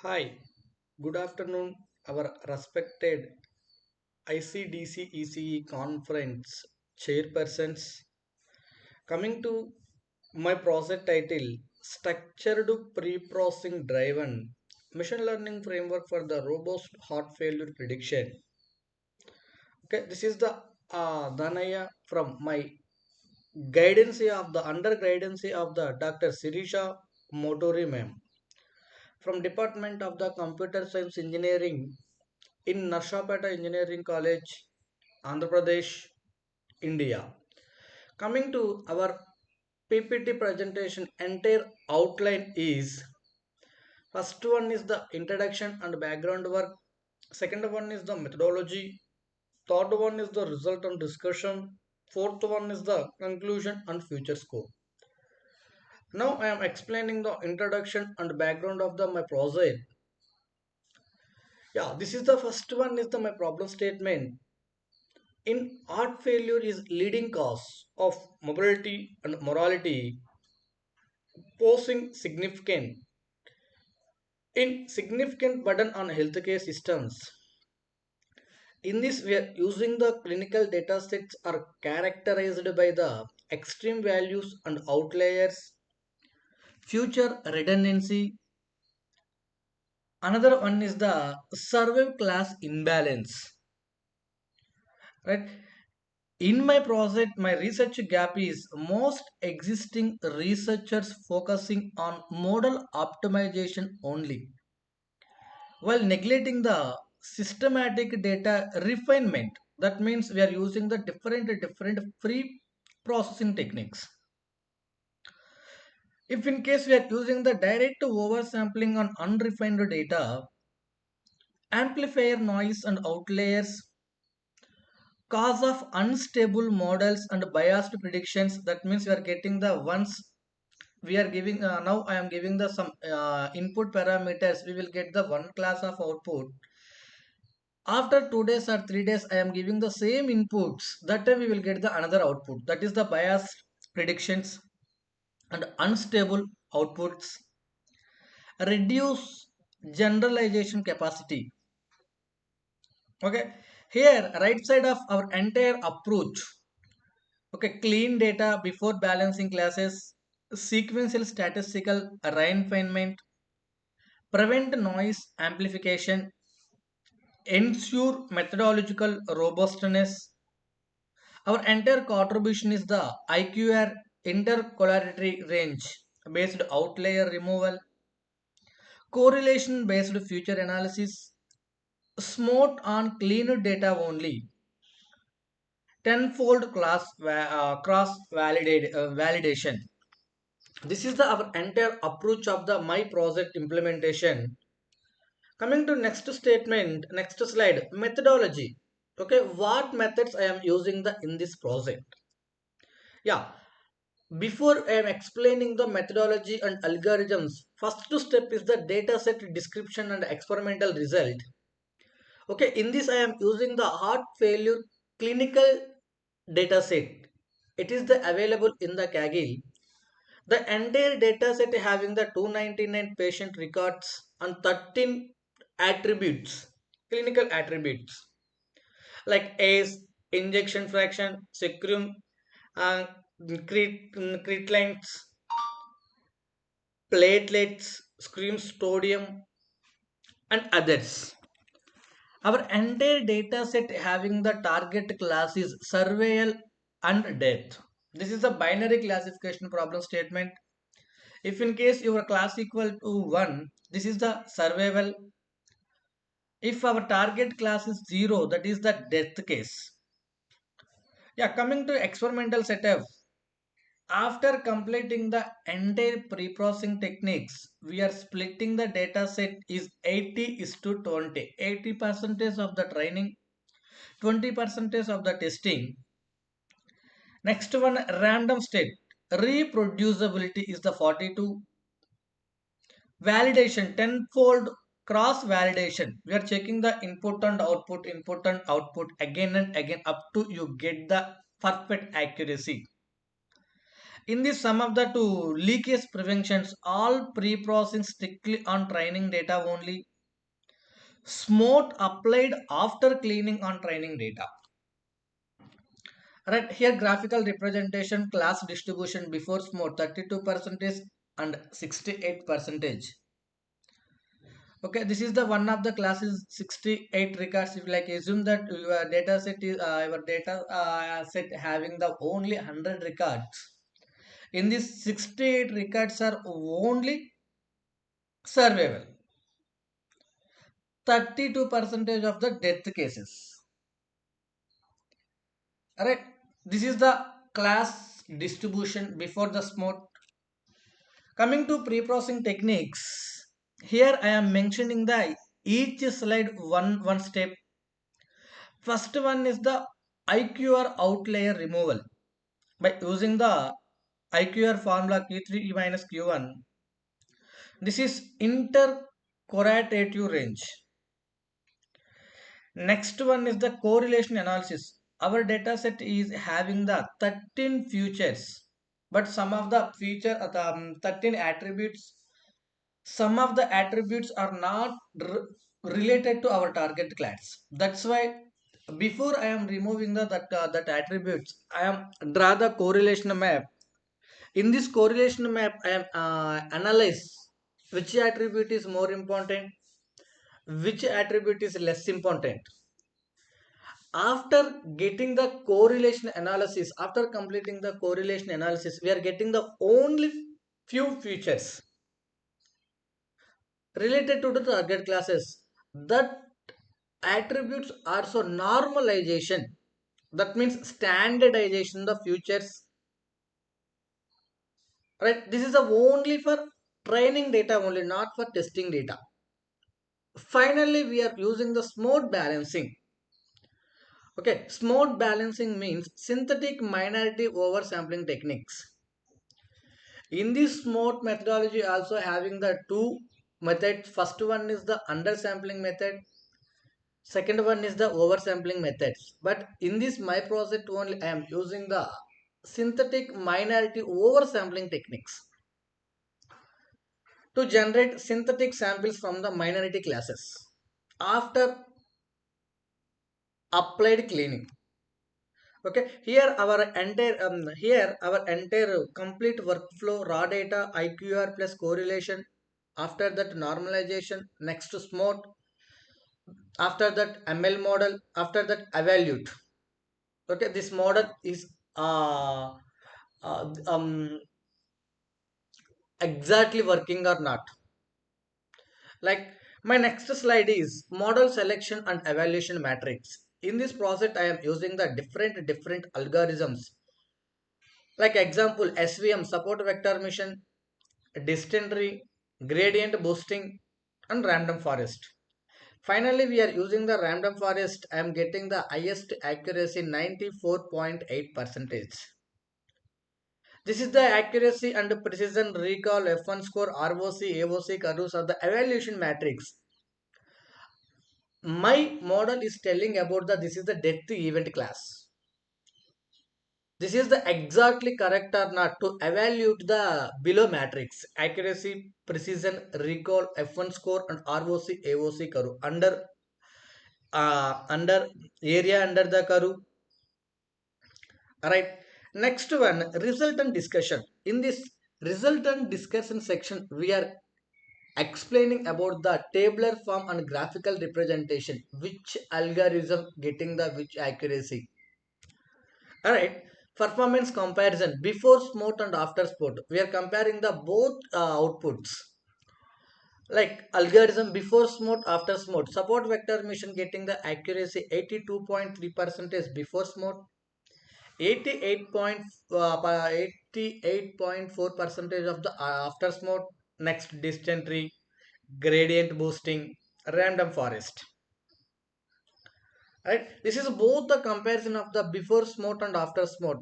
Hi, good afternoon, our respected ICDCE conference chairpersons. Coming to my project title, Structured Pre-Processing Driven Machine Learning Framework for the Robust Heart Failure Prediction. Okay, this is the Danaiah from my guidance of the under guidance of the Dr. Sirisha Motori ma'am from Department of the Computer Science Engineering in Narshapeta Engineering College, Andhra Pradesh, India. Coming to our PPT presentation, entire outline is first one is the introduction and background work, second one is the methodology, third one is the result and discussion, fourth one is the conclusion and future scope. Now I am explaining the introduction and background of the my project. Yeah, this is the first one is the my problem statement. In heart failure is leading cause of mobility and mortality, posing significant burden on healthcare systems. In this, we are using the clinical data sets are characterized by the extreme values and outliers, future redundancy. Another one is the survival class imbalance. Right? In my project, my research gap is most existing researchers focusing on model optimization only, while neglecting the systematic data refinement. That means we are using the different free processing techniques. If in case we are using the direct oversampling on unrefined data, amplifier noise and outliers, cause of unstable models and biased predictions. That means we are getting the ones we are giving now I am giving the some input parameters, we will get the one class of output. After 2 days or 3 days I am giving the same inputs, that time we will get the another output. That is the biased predictions and unstable outputs, reduce generalization capacity. Okay, here right side of our entire approach. Okay, clean data before balancing classes, sequential statistical refinement, prevent noise amplification, ensure methodological robustness. Our entire contribution is the IQR intercalatory range based outlier removal, correlation based future analysis, smart on clean data only, tenfold cross validation. This is the our entire approach of the my project implementation. Coming to next statement, next slide, methodology. Okay, what methods I am using the in this project? Yeah, before I am explaining the methodology and algorithms, first step is the dataset description and experimental result. Okay, in this I am using the heart failure clinical dataset. It is the available in the Kaggle. The entire dataset having the 299 patient records and 13 attributes, clinical attributes like ACE, injection fraction, serum, uh, creatinines, platelets, serum sodium, and others. Our entire data set having the target class is survival and death. This is a binary classification problem statement. If in case your class equal to 1, this is the survival. If our target class is 0, that is the death case. Yeah, coming to experimental setup. After completing the entire pre-processing techniques, we are splitting the data set is 80 is to 20. 80% of the training, 20% of the testing. Next one, random state. Reproducibility is the 42. Validation, tenfold cross validation. We are checking the input and output again and again up to you get the perfect accuracy. In this sum of the two leakage preventions, all pre-processing strictly on training data only. Smart applied after cleaning on training data. Right here, graphical representation class distribution before smart 32 percentage and 68 percentage. Okay, this is the one of the classes 68 records. If like assume that your data set is your data set having the only 100 records. In this 68 records are only survival. 32 percentage of the death cases. Alright, this is the class distribution before the smart. Coming to pre-processing techniques, here I am mentioning the each slide one step. First one is the IQR outlier removal by using the IQR formula Q3 minus Q1. This is interquartative range. Next one is the correlation analysis. Our data set is having the 13 features, but some of the 13 attributes, some of the attributes are not related to our target class. That's why before I am removing that attributes, I am draw the correlation map. In this correlation map, I am analyze which attribute is more important, which attribute is less important. After getting the correlation analysis, after completing the correlation analysis, we are getting the only few features related to the target classes. That attributes are so normalization. That means standardization the features. Right? This is the only for training data only, not for testing data. Finally, we are using the smart balancing. Okay, smart balancing means synthetic minority oversampling techniques. In this smart methodology also having the two methods. First one is the undersampling method. Second one is the oversampling methods. But in this my project only I am using the synthetic minority oversampling techniques to generate synthetic samples from the minority classes after applied cleaning. Okay, here our entire complete workflow raw data IQR plus correlation. After that normalization, next smart. After that ML model. After that evaluate. Okay, this model is uh, um, exactly working or not. Like my next slide is model selection and evaluation matrix. In this project, I am using the different algorithms. Like example, SVM support vector mission, distillery, gradient boosting, and random forest. Finally, we are using the random forest. I am getting the highest accuracy 94.8 percentage. This is the accuracy and precision recall F1 score ROC AOC curves of the evaluation matrix. My model is telling about the this is the death event class. This is the exactly correct or not to evaluate the below matrix accuracy, precision, recall, F1 score and ROC AOC curve under area under the curve. Alright. Next one, result and discussion. In this result and discussion section, we are explaining about the tabular form and graphical representation, which algorithm getting the which accuracy. Alright. Performance comparison before smart and after smart. We are comparing the both outputs. Like algorithm before smart, after smart. Support vector mission getting the accuracy 82.3 percentage before smart, 88.4 percentage of the after smart. Next dysentery, gradient boosting, random forest. Right, this is both the comparison of the before smart and after smart.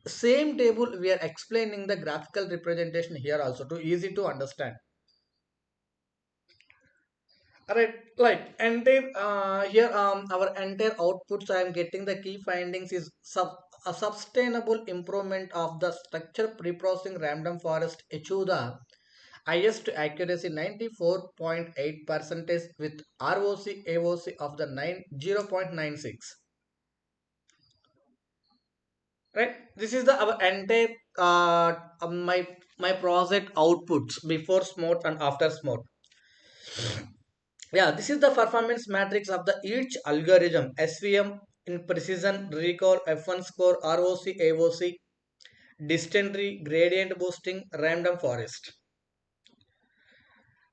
Same table we are explaining the graphical representation here also to easy to understand. Alright, like entire here our entire outputs I am getting the key findings is a sustainable improvement of the structure preprocessing random forest achieve the highest accuracy 94.8 percentage with ROC AOC of the 0.96. Right, this is the our entire my project outputs before smart and after smart. Yeah, this is the performance matrix of the each algorithm SVM in precision recall F1 score ROC AOC distantry gradient boosting random forest.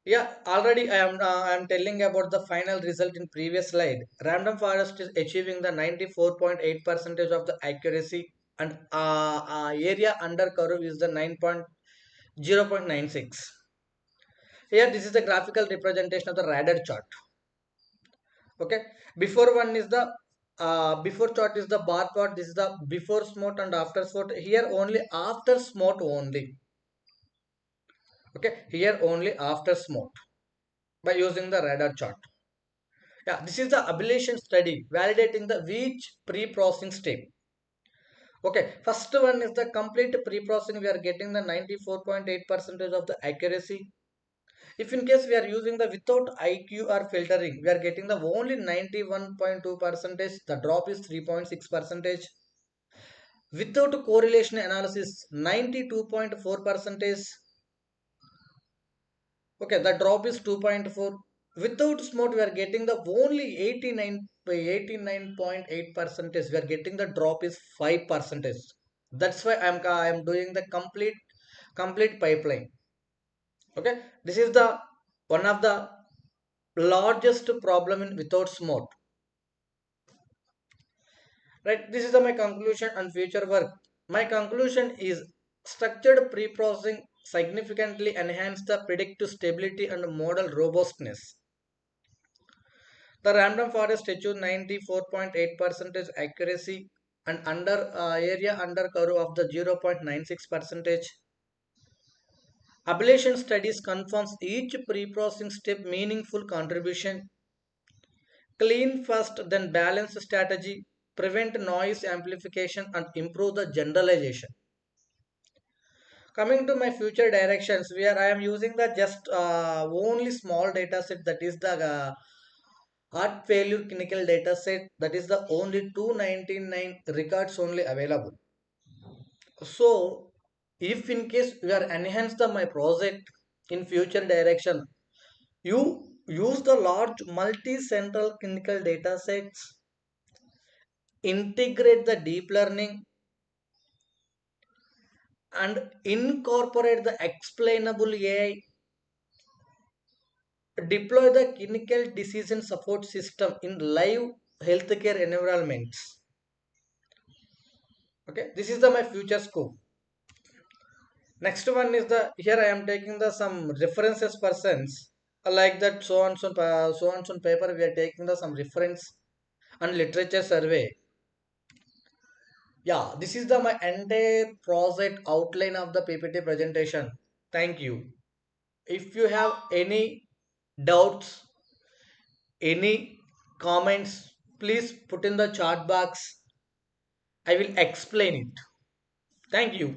Yeah, already I am telling about the final result in previous slide. Random forest is achieving the 94.8 percentage of the accuracy, and area under curve is the 9.0.96. Here this is the graphical representation of the radar chart. Okay, before one is the before chart is the bar chart. This is the before smart and after smart. Here only after smart only. Okay, here only after smart by using the radar chart. Yeah, this is the ablation study validating the which pre-processing step. Okay, first one is the complete pre-processing. We are getting the 94.8 percentage of the accuracy. If in case we are using the without IQ or filtering, we are getting the only 91.2 percentage. The drop is 3.6 percentage. Without correlation analysis, 92.4 percentage. Okay, the drop is 2.4. Without smart, we are getting the only 89 by 89.8 percentage. We are getting the drop is 5 percentage. That's why I am doing the complete pipeline. Okay, this is the one of the largest problem in without smart. Right, this is my conclusion and future work. My conclusion is structured pre-processing significantly enhance the predictive stability and model robustness. The random forest achieved 94.8 percentage accuracy and under area under curve of the 0.96 percentage. Ablation studies confirms each pre-processing step meaningful contribution. Clean first, then balance strategy, prevent noise amplification and improve the generalization. Coming to my future directions, where I am using the just only small data set, that is the heart failure clinical data set, that is the only 299 records only available. So if in case we are enhance the my project in future direction, you use the large multi-central clinical data sets, integrate the deep learning and incorporate the explainable AI, deploy the clinical decision support system in live healthcare environments. Okay, this is the my future scope. Next one is the here I am taking the some references persons like that so on paper we are taking the some reference and literature survey. Yeah, this is the my entire project outline of the PPT presentation. Thank you. If you have any doubts, any comments, please put in the chat box. I will explain it. Thank you.